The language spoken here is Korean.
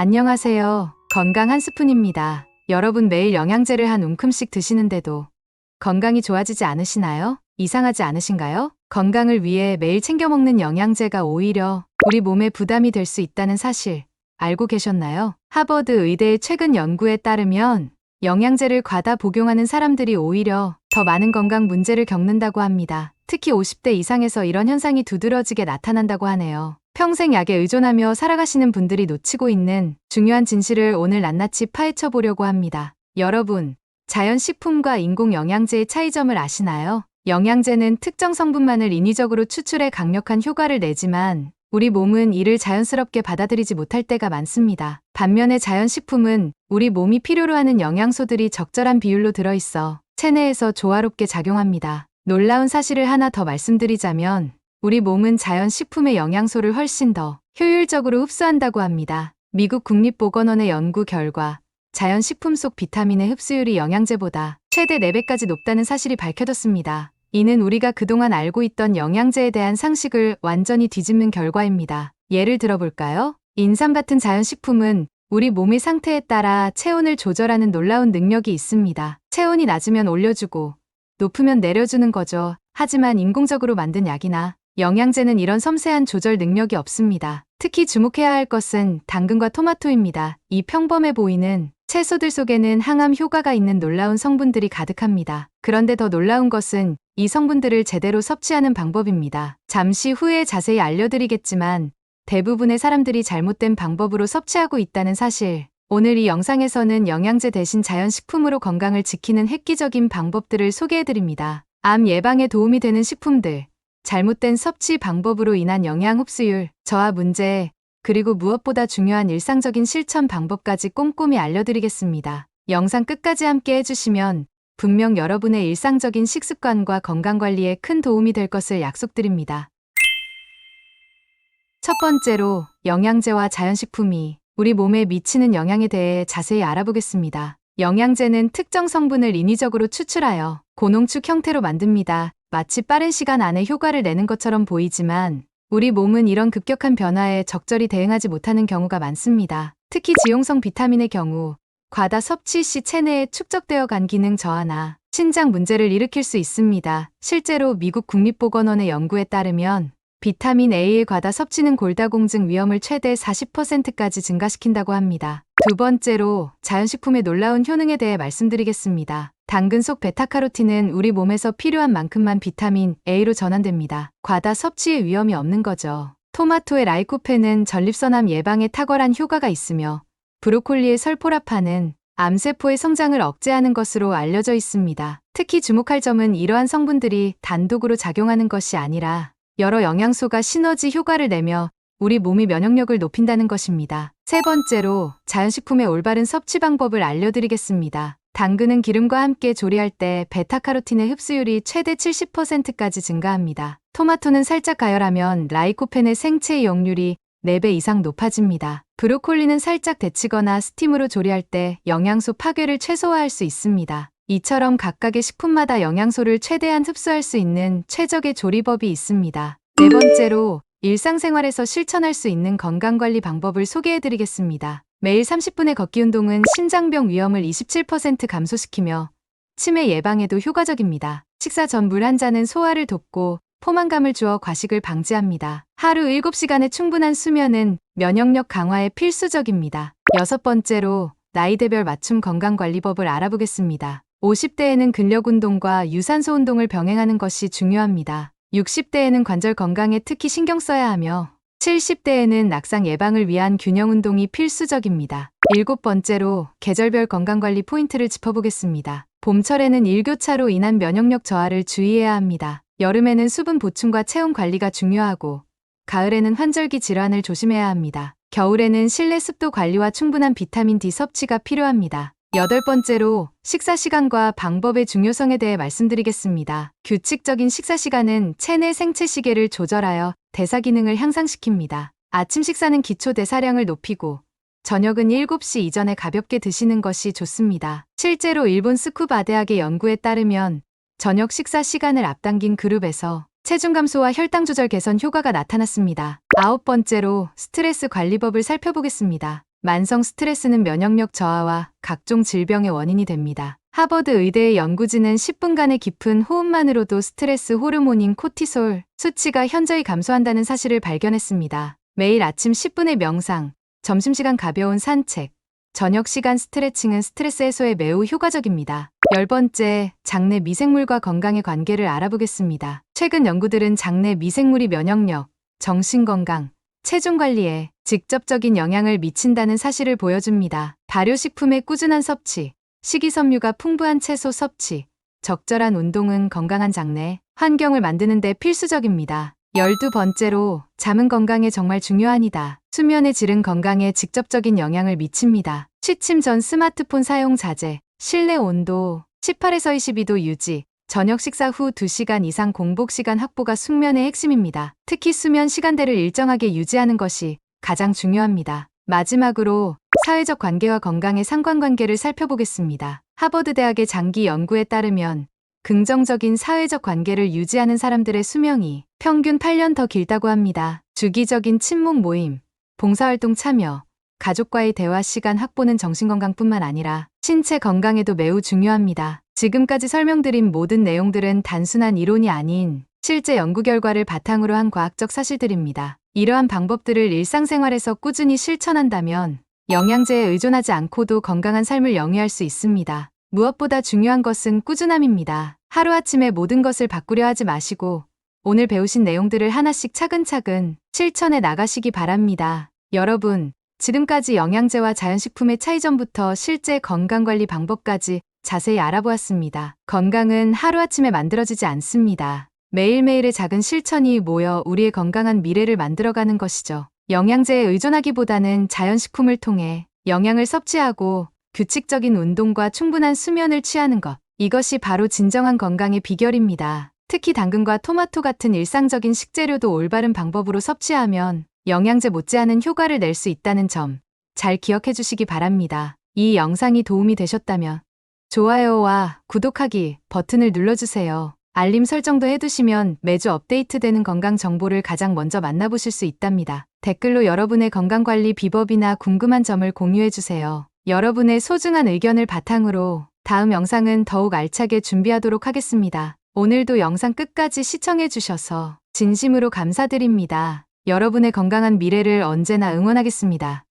안녕하세요. 건강 한 스푼입니다. 여러분 매일 영양제를 한 움큼씩 드시는데도 건강이 좋아지지 않으시나요? 이상하지 않으신가요? 건강을 위해 매일 챙겨 먹는 영양제가 오히려 우리 몸에 부담이 될 수 있다는 사실 알고 계셨나요? 하버드 의대의 최근 연구에 따르면 영양제를 과다 복용하는 사람들이 오히려 더 많은 건강 문제를 겪는다고 합니다. 특히 50대 이상에서 이런 현상이 두드러지게 나타난다고 하네요. 평생 약에 의존하며 살아가시는 분들이 놓치고 있는 중요한 진실을 오늘 낱낱이 파헤쳐 보려고 합니다. 여러분, 자연식품과 인공영양제의 차이점을 아시나요? 영양제는 특정 성분만을 인위적으로 추출해 강력한 효과를 내지만 우리 몸은 이를 자연스럽게 받아들이지 못할 때가 많습니다. 반면에 자연식품은 우리 몸이 필요로 하는 영양소들이 적절한 비율로 들어있어 체내에서 조화롭게 작용합니다. 놀라운 사실을 하나 더 말씀드리자면 우리 몸은 자연식품의 영양소를 훨씬 더 효율적으로 흡수한다고 합니다. 미국 국립보건원의 연구 결과 자연식품 속 비타민의 흡수율이 영양제보다 최대 4배까지 높다는 사실이 밝혀졌습니다. 이는 우리가 그동안 알고 있던 영양제에 대한 상식을 완전히 뒤집는 결과입니다. 예를 들어볼까요? 인삼 같은 자연식품은 우리 몸의 상태에 따라 체온을 조절하는 놀라운 능력이 있습니다. 체온이 낮으면 올려주고 높으면 내려주는 거죠. 하지만 인공적으로 만든 약이나 영양제는 이런 섬세한 조절 능력이 없습니다. 특히 주목해야 할 것은 당근과 토마토입니다. 이 평범해 보이는 채소들 속에는 항암 효과가 있는 놀라운 성분들이 가득합니다. 그런데 더 놀라운 것은 이 성분들을 제대로 섭취하는 방법입니다. 잠시 후에 자세히 알려드리겠지만 대부분의 사람들이 잘못된 방법으로 섭취하고 있다는 사실. 오늘 이 영상에서는 영양제 대신 자연식품으로 건강을 지키는 획기적인 방법들을 소개해드립니다. 암 예방에 도움이 되는 식품들, 잘못된 섭취 방법으로 인한 영양 흡수율, 저하 문제, 그리고 무엇보다 중요한 일상적인 실천 방법까지 꼼꼼히 알려드리겠습니다. 영상 끝까지 함께 해주시면 분명 여러분의 일상적인 식습관과 건강관리에 큰 도움이 될 것을 약속드립니다. 첫 번째로 영양제와 자연식품이 우리 몸에 미치는 영향에 대해 자세히 알아보겠습니다. 영양제는 특정 성분을 인위적으로 추출하여 고농축 형태로 만듭니다. 마치 빠른 시간 안에 효과를 내는 것처럼 보이지만 우리 몸은 이런 급격한 변화에 적절히 대응하지 못하는 경우가 많습니다. 특히 지용성 비타민의 경우 과다 섭취 시 체내에 축적되어 간 기능 저하나 신장 문제를 일으킬 수 있습니다. 실제로 미국 국립보건원의 연구에 따르면 비타민 A의 과다 섭취는 골다공증 위험을 최대 40%까지 증가시킨다고 합니다. 두 번째로 자연식품의 놀라운 효능에 대해 말씀드리겠습니다. 당근 속 베타카로틴은 우리 몸에서 필요한 만큼만 비타민 A로 전환됩니다. 과다 섭취의 위험이 없는 거죠. 토마토의 라이코펜은 전립선암 예방에 탁월한 효과가 있으며 브로콜리의 설포라판은 암세포의 성장을 억제하는 것으로 알려져 있습니다. 특히 주목할 점은 이러한 성분들이 단독으로 작용하는 것이 아니라 여러 영양소가 시너지 효과를 내며 우리 몸의 면역력을 높인다는 것입니다. 세 번째로 자연식품의 올바른 섭취 방법을 알려드리겠습니다. 당근은 기름과 함께 조리할 때 베타카로틴의 흡수율이 최대 70%까지 증가합니다. 토마토는 살짝 가열하면 라이코펜의 생체 이용률이 4배 이상 높아집니다. 브로콜리는 살짝 데치거나 스팀으로 조리할 때 영양소 파괴를 최소화할 수 있습니다. 이처럼 각각의 식품마다 영양소를 최대한 흡수할 수 있는 최적의 조리법이 있습니다. 네 번째로 일상생활에서 실천할 수 있는 건강관리 방법을 소개해드리겠습니다. 매일 30분의 걷기 운동은 심장병 위험을 27% 감소시키며 치매 예방에도 효과적입니다. 식사 전 물 한 잔은 소화를 돕고 포만감을 주어 과식을 방지합니다. 하루 7시간의 충분한 수면은 면역력 강화에 필수적입니다. 여섯 번째로 나이대별 맞춤 건강관리법을 알아보겠습니다. 50대에는 근력운동과 유산소 운동을 병행하는 것이 중요합니다. 60대에는 관절 건강에 특히 신경 써야 하며 70대에는 낙상 예방을 위한 균형 운동이 필수적입니다. 일곱 번째로 계절별 건강관리 포인트를 짚어보겠습니다. 봄철에는 일교차로 인한 면역력 저하를 주의해야 합니다. 여름에는 수분 보충과 체온 관리가 중요하고 가을에는 환절기 질환을 조심해야 합니다. 겨울에는 실내 습도 관리와 충분한 비타민 D 섭취가 필요합니다. 여덟 번째로 식사 시간과 방법의 중요성에 대해 말씀드리겠습니다. 규칙적인 식사 시간은 체내 생체 시계를 조절하여 대사 기능을 향상시킵니다. 아침 식사는 기초 대사량을 높이고 저녁은 7시 이전에 가볍게 드시는 것이 좋습니다. 실제로 일본 스쿠바 대학의 연구에 따르면 저녁 식사 시간을 앞당긴 그룹에서 체중 감소와 혈당 조절 개선 효과가 나타났습니다. 아홉 번째로 스트레스 관리법을 살펴보겠습니다. 만성 스트레스는 면역력 저하와 각종 질병의 원인이 됩니다. 하버드 의대의 연구진은 10분간의 깊은 호흡만으로도 스트레스 호르몬인 코티솔 수치가 현저히 감소한다는 사실을 발견했습니다. 매일 아침 10분의 명상, 점심시간 가벼운 산책, 저녁 시간 스트레칭은 스트레스 해소에 매우 효과적입니다. 10번째, 장내 미생물과 건강의 관계를 알아보겠습니다. 최근 연구들은 장내 미생물이 면역력, 정신건강, 체중 관리에 직접적인 영향을 미친다는 사실을 보여줍니다. 발효식품의 꾸준한 섭취, 식이섬유가 풍부한 채소 섭취, 적절한 운동은 건강한 장내 환경을 만드는 데 필수적입니다. 12번째로, 잠은 건강에 정말 중요합니다. 수면의 질은 건강에 직접적인 영향을 미칩니다. 취침 전 스마트폰 사용 자제, 실내 온도 18에서 22도 유지, 저녁 식사 후 2시간 이상 공복 시간 확보가 숙면의 핵심입니다. 특히 수면 시간대를 일정하게 유지하는 것이 가장 중요합니다. 마지막으로 사회적 관계와 건강의 상관관계를 살펴보겠습니다. 하버드 대학의 장기 연구에 따르면 긍정적인 사회적 관계를 유지하는 사람들의 수명이 평균 8년 더 길다고 합니다. 주기적인 친목 모임, 봉사활동 참여, 가족과의 대화 시간 확보는 정신건강뿐만 아니라 신체 건강에도 매우 중요합니다. 지금까지 설명드린 모든 내용들은 단순한 이론이 아닌 실제 연구 결과를 바탕으로 한 과학적 사실들입니다. 이러한 방법들을 일상생활에서 꾸준히 실천한다면 영양제에 의존하지 않고도 건강한 삶을 영위할 수 있습니다. 무엇보다 중요한 것은 꾸준함입니다. 하루아침에 모든 것을 바꾸려 하지 마시고 오늘 배우신 내용들을 하나씩 차근차근 실천해 나가시기 바랍니다. 여러분, 지금까지 영양제와 자연식품의 차이점부터 실제 건강관리 방법까지 자세히 알아보았습니다. 건강은 하루아침에 만들어지지 않습니다. 매일매일의 작은 실천이 모여 우리의 건강한 미래를 만들어가는 것이죠. 영양제에 의존하기보다는 자연식품을 통해 영양을 섭취하고 규칙적인 운동과 충분한 수면을 취하는 것. 이것이 바로 진정한 건강의 비결입니다. 특히 당근과 토마토 같은 일상적인 식재료도 올바른 방법으로 섭취하면 영양제 못지않은 효과를 낼 수 있다는 점 잘 기억해 주시기 바랍니다. 이 영상이 도움이 되셨다면 좋아요와 구독하기 버튼을 눌러주세요. 알림 설정도 해두시면 매주 업데이트되는 건강 정보를 가장 먼저 만나보실 수 있답니다. 댓글로 여러분의 건강관리 비법이나 궁금한 점을 공유해주세요. 여러분의 소중한 의견을 바탕으로 다음 영상은 더욱 알차게 준비하도록 하겠습니다. 오늘도 영상 끝까지 시청해주셔서 진심으로 감사드립니다. 여러분의 건강한 미래를 언제나 응원하겠습니다.